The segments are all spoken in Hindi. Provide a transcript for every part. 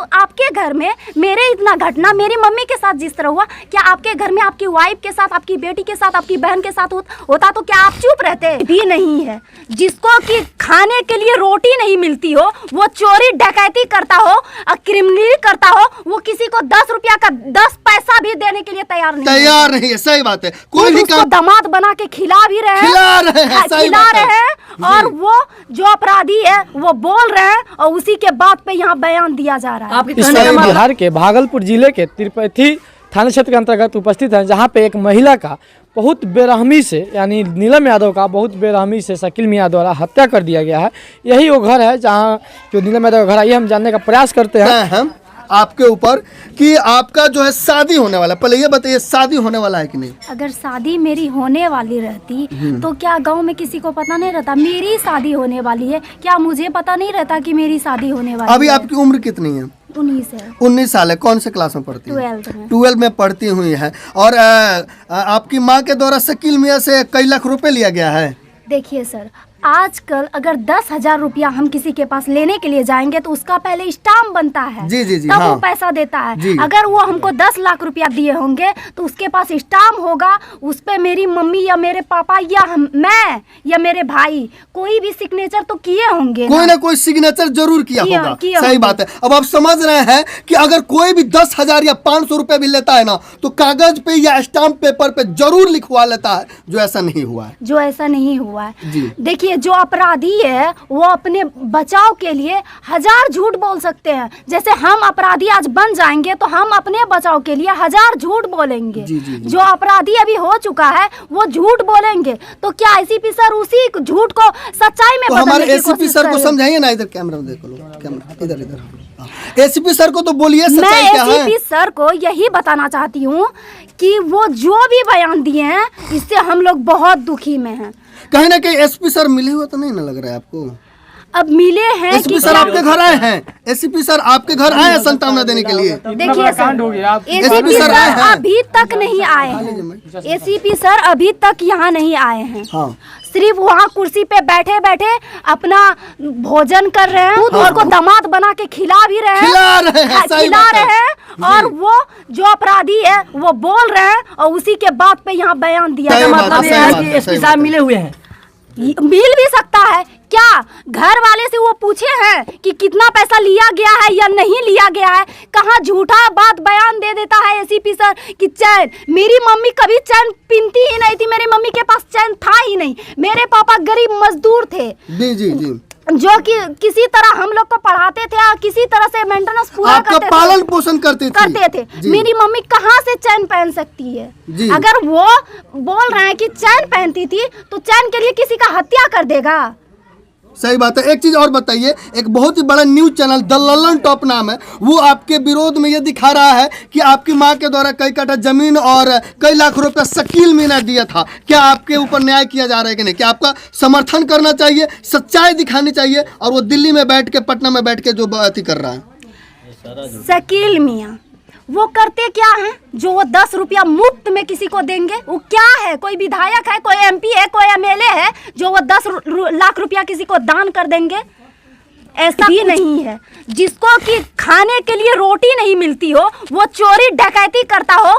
आपके घर में मेरे इतना घटना मेरी मम्मी के साथ जिस तरह हुआ, क्या आपके घर में आपकी वाइफ के साथ, आपकी बेटी के साथ, आपकी बहन के साथ होता तो क्या आप चुप रहते? भी नहीं है। जिसको कि खाने के लिए रोटी नहीं मिलती हो, वो चोरी डकैती करता हो, क्रिमिनल करता हो, वो किसी को 10 रुपया का 10 पैसा भी देने के लिए तैयार नहीं है। सही बात है। कोई भी काम दामाद बना के खिला भी रहे हैं और वो जो अपराधी है वो बोल रहे हैं और उसी के बात पे यहाँ बयान दिया जा रहा है। बिहार के भागलपुर जिले के तिरुपति थाना क्षेत्र के अंतर्गत उपस्थित है, जहाँ पे एक महिला का बहुत बेरहमी से, यानी नीलम यादव का बहुत बेरहमी से शकील मियां द्वारा हत्या कर दिया गया है। यही वो घर है जहाँ जो नीलम यादव का घर है। ये हम जानने का प्रयास करते हैं हम आपके ऊपर कि आपका जो है शादी होने वाला, पहले ये बताइए शादी होने वाला है कि नहीं? अगर शादी मेरी होने वाली रहती तो क्या गांव में किसी को पता नहीं रहता? मेरी शादी होने वाली है, क्या मुझे पता नहीं रहता कि मेरी शादी होने वाली है? अभी आपकी उम्र कितनी है? 19 है। 19 साल है। कौन से क्लास में पढ़ती है? 12 में पढ़ती हुई है। और आपकी माँ के द्वारा शकील मियां से कई लाख रुपए लिया गया है। देखिए सर, आजकल अगर 10,000 रुपया हम किसी के पास लेने के लिए जाएंगे तो उसका पहले स्टाम्प बनता है, जी, तब वो पैसा देता है। अगर वो हमको 10 लाख रुपया दिए होंगे तो उसके पास स्टाम्प होगा, उस पे मेरी मम्मी या मेरे पापा या मैं या मेरे भाई कोई भी सिग्नेचर तो किए होंगे, कोई ना कोई सिग्नेचर जरूर किया होगा। सही बात है। अब आप समझ रहे हैं कि अगर कोई भी 10,000 या 500 रुपए भी लेता है ना, तो कागज पे या स्टाम्प पेपर पे जरूर लिखवा लेता है, जो ऐसा नहीं हुआ है। देखिए, जो अपराधी है वो अपने बचाव के लिए हजार झूठ बोल सकते हैं। जैसे हम अपराधी आज बन जाएंगे तो हम अपने बचाव के लिए हजार झूठ बोलेंगे। जो अपराधी अभी हो चुका है वो झूठ बोलेंगे, तो क्या एसीपी सर उसी झूठ को सच्चाई में बदलने की कोशिश एसीपी सर को समझाइए ना। इधर कैमरा में देखो, कैमरा इधर। एसीपी सर को तो बोलिए सच्चाई क्या है। मैं एसीपी सर को यही बताना चाहती हूँ कि वो जो भी बयान दिए हैं इससे हम लोग बहुत दुखी में हैं। कहीं ना कहीं एसपी सर मिले हुए तो नहीं ना लग रहा है आपको? अब मिले हैं। एसपी सर आपके घर आए हैं? एसपी सर आपके घर आए हैं सांत्वना देने के लिए? देखिए सर, एसीपी सर अभी तक नहीं आए हैं। एसीपी सर अभी तक यहाँ नहीं आए हैं। सिर्फ वहाँ कुर्सी पे बैठे बैठे अपना भोजन कर रहे हैं और को दामाद बना के खिला भी रहे हैं और वो जो अपराधी है वो बोल रहे हैं और उसी के बात पे यहाँ बयान दिया गया। मतलब एसपी साहब मिले हुए हैं। मिल भी सकता है क्या? घर वाले से वो पूछे हैं कि कितना पैसा लिया गया है या नहीं लिया गया है? कहाँ झूठा बात बयान दे देता है एसीपी सर कि चैन, मेरी मम्मी कभी चैन पीती ही नहीं थी, मेरी मम्मी के पास चैन था ही नहीं। मेरे पापा गरीब मजदूर थे जी, जो कि किसी तरह हम लोग को पढ़ाते थे और किसी तरह से मेंटेनेंस पूरा करते थे, पालन पोषण करते थे। मेरी मम्मी कहाँ से चैन पहन सकती है? अगर वो बोल रहे हैं कि चैन पहनती थी तो चैन के लिए किसी का हत्या कर देगा। सही बात है। एक चीज और बताइए, एक बहुत ही बड़ा news channel the Lalan top नाम है, वो आपके विरोध में ये दिखा रहा है कि आपकी मां के द्वारा कई कट्ठा जमीन और कई लाख रुपया शकील मियां दिया था। क्या आपके ऊपर न्याय किया जा रहा है कि नहीं? क्या आपका समर्थन करना चाहिए, सच्चाई दिखानी चाहिए? और वो दिल्ली में बैठ के, पटना में बैठ के जो बात कर रहा है शकील मियां, वो करते क्या हैं जो वो 10 रुपया मुफ्त में किसी को देंगे? वो क्या है? कोई विधायक है, कोई एमपी है, कोई एमएलए है जो वो 10 लाख रुपया किसी को दान कर देंगे? ऐसा भी नहीं है। जिसको कि खाने के लिए रोटी नहीं मिलती हो, वो चोरी डकैती करता हो,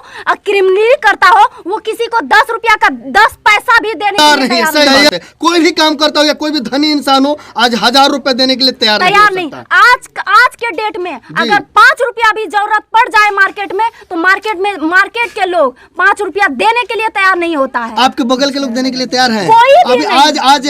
क्रिमिनल करता हो, वो किसी को 10 रुपया का 10 पैसा भी देने के लिए तैयार नहीं है। कोई भी काम करता हो या कोई भी धनी इंसान हो, आज 1000 रुपए देने के लिए तैयार नहीं। आज के डेट में अगर 5 रुपया भी जरूरत पड़ जाए मार्केट में, तो मार्केट के लोग 5 रुपया देने के लिए तैयार नहीं होता है। आपके बगल के लोग देने के लिए तैयार हैं? कोई आज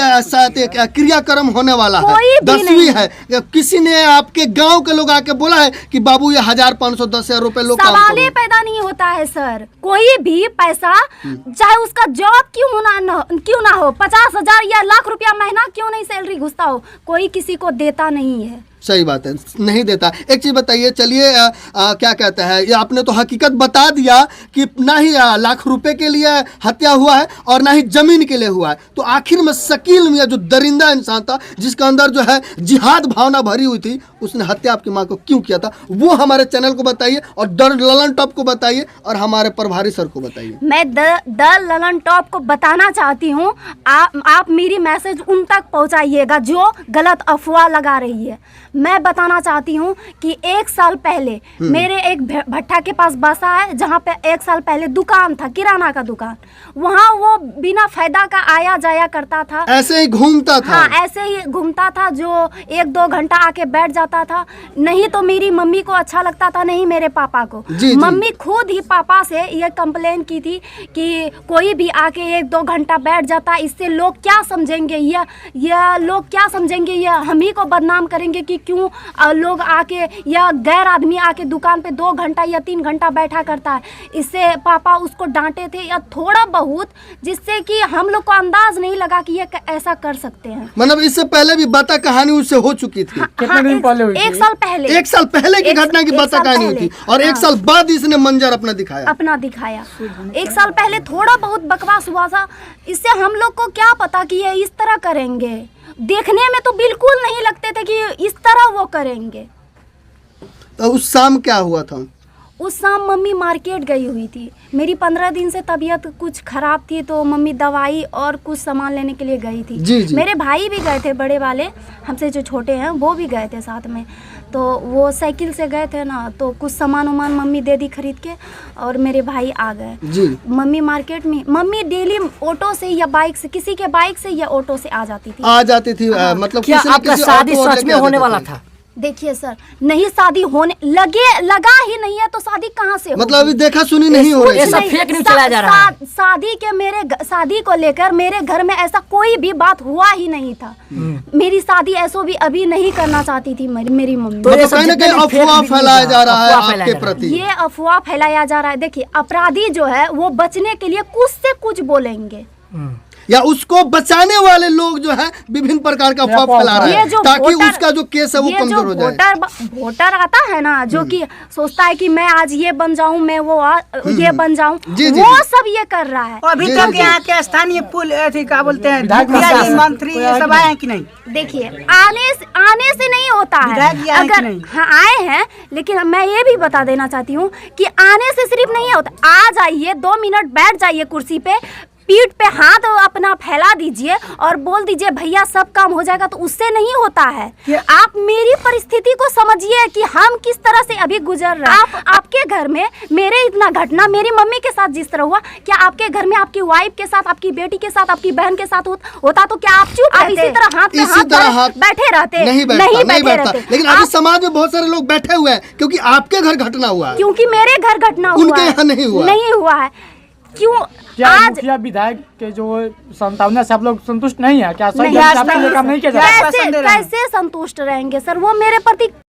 क्रियाक्रम होने वाला है, 10वीं है। किसी ने आपके गांव के लोग आके बोला है कि बाबू ये 1000, 500, 10,000 रुपए लोग सवाल ही पैदा नहीं होता है सर। कोई भी पैसा चाहे उसका जॉब क्यों ना हो, 50,000 या लाख रुपया महीना क्यों नहीं सैलरी घुसता हो, कोई किसी को देता नहीं है। सही बात है, नहीं देता। एक चीज बताइए, चलिए क्या कहते हैं, ये आपने तो हकीकत बता दिया कि ना ही लाख रुपए के लिए हत्या हुआ है और ना ही जमीन के लिए हुआ है, तो आखिर में शकील मियां जो दरिंदा इंसान था, जिसके अंदर जो है जिहाद भावना भरी हुई थी, उसने हत्या आपकी माँ को क्यों किया था, वो हमारे चैनल को बताइए और द ललन टॉप को बताइए और हमारे प्रभारी सर को बताइए। मैं द ललन टॉप को बताना चाहती हूँ, आप मेरी मैसेज उन तक पहुँचाइएगा जो गलत अफवाह लगा रही है। मैं बताना चाहती हूँ कि 1 साल पहले मेरे एक भट्टा के पास बसा है, जहाँ पे 1 साल पहले दुकान था, किराना का दुकान। वहाँ वो बिना फायदा का आया जाया करता था, ऐसे ही घूमता था। हाँ, ऐसे ही घूमता था, जो 1-2 घंटा आके बैठ जाता था। नहीं तो मेरी मम्मी को अच्छा लगता था, नहीं मेरे पापा को। जी। मम्मी खुद ही पापा से ये कंप्लेन की थी कि कोई भी आके 1-2 घंटा बैठ जाता, इससे लोग क्या समझेंगे, या लोग क्या समझेंगे, या हम ही को बदनाम करेंगे कि क्यों लोग आके या गैर आदमी आके दुकान पे 2 घंटा या 3 घंटा बैठा करता है। इससे पापा उसको डांटे थे या थोड़ा बहुत, जिससे कि हम लोग को अंदाज नहीं लगा कि ये ऐसा कर सकते हैं। मतलब इससे पहले भी बता कहानी उससे हो चुकी थी। कितने दिन पहले हुई थी? 1 साल पहले। 1 साल पहले की घटना की बता कहानी हुई थी, और 1 साल बाद इसने मंजर अपना दिखाया। 1 साल पहले थोड़ा बहुत बकवास हुआ था, इससे हम लोग को क्या पता कि ये इस तरह करेंगे। देखने में तो बिल्कुल नहीं लगते थे कि इस तरह वो करेंगे। तो उस शाम क्या हुआ था? उस शाम मम्मी मार्केट गई हुई थी। मेरी 15 दिन से तबीयत कुछ खराब थी, तो मम्मी दवाई और कुछ सामान लेने के लिए गई थी। जी। मेरे भाई भी गए थे, बड़े वाले हमसे जो छोटे हैं वो भी गए थे साथ में। तो वो साइकिल से गए थे ना, तो कुछ सामान उमान मम्मी दे दी खरीद के, और मेरे भाई आ गए। जी। मम्मी मार्केट में, मम्मी डेली ऑटो से या बाइक से, किसी के बाइक से या ऑटो से आ जाती थी। मतलब क्या आपका शादी सच में होने वाला था? देखिए सर, नहीं शादी होने लगा ही नहीं है तो शादी कहाँ से होगी? मतलब अभी देखा सुनी नहीं हो रही ये है। सब फेक न्यूज़ चलाया जा रहा है। शादी को लेकर मेरे घर में ऐसा कोई भी बात हुआ ही नहीं था। मेरी शादी ऐसो भी अभी नहीं करना चाहती थी मेरी मम्मी। तो ये कहीं ना कहीं अफवाह फैलाया जा रहा है आपके प्रति। ये अफवाह फैलाया जा रहा है। देखिए, अपराधी जो है वो बचने के लिए कुछ से कुछ बोलेंगे, या उसको बचाने वाले लोग जो है विभिन्न प्रकार का अफवाह फैला रहे हैं, ताकि उसका जो केस है वो कमजोर हो जाए। वोटर आता है ना, जो कि सोचता है कि मैं आज ये बन जाऊं, मैं वो ये बन जाऊं, वो सब ये कर रहा है। अभी तक यहाँ के स्थानीय पुल क्या बोलते हैं, मुखिया जी, मंत्री, ये सब आए हैं कि नहीं? देखिए, आने से नहीं होता है। अगर हाँ आए हैं, लेकिन मैं ये भी बता देना चाहती हूँ कि आने से सिर्फ नहीं होता। आ जाइए, 2 मिनट बैठ जाइए कुर्सी पे, पीठ पे हाथ अपना फैला दीजिए और बोल दीजिए भैया सब काम हो जाएगा, तो उससे नहीं होता है। आप मेरी परिस्थिति को समझिए कि हम किस तरह से अभी गुजर रहे हैं। आपके घर में मेरे इतना घटना मेरी मम्मी के साथ जिस तरह हुआ, क्या आपके घर में आपकी वाइफ के साथ, आपकी बेटी के साथ, आपकी बहन के साथ होता तो क्या आप चुप इसी तरह हाथ में हाथ बैठे रहते? नहीं बैठता। लेकिन अभी समाज में बहुत सारे लोग बैठे हुए हैं क्योंकि आपके घर घटना हुआ है, क्योंकि मेरे घर घटना हुआ, उनके यहाँ नहीं हुआ है। क्यों आज मुखिया विधायक के जो संतावना से आप लोग संतुष्ट नहीं है? क्या सही काम नहीं किया जा रहा है? कैसे संतुष्ट रहेंगे सर? वो मेरे प्रति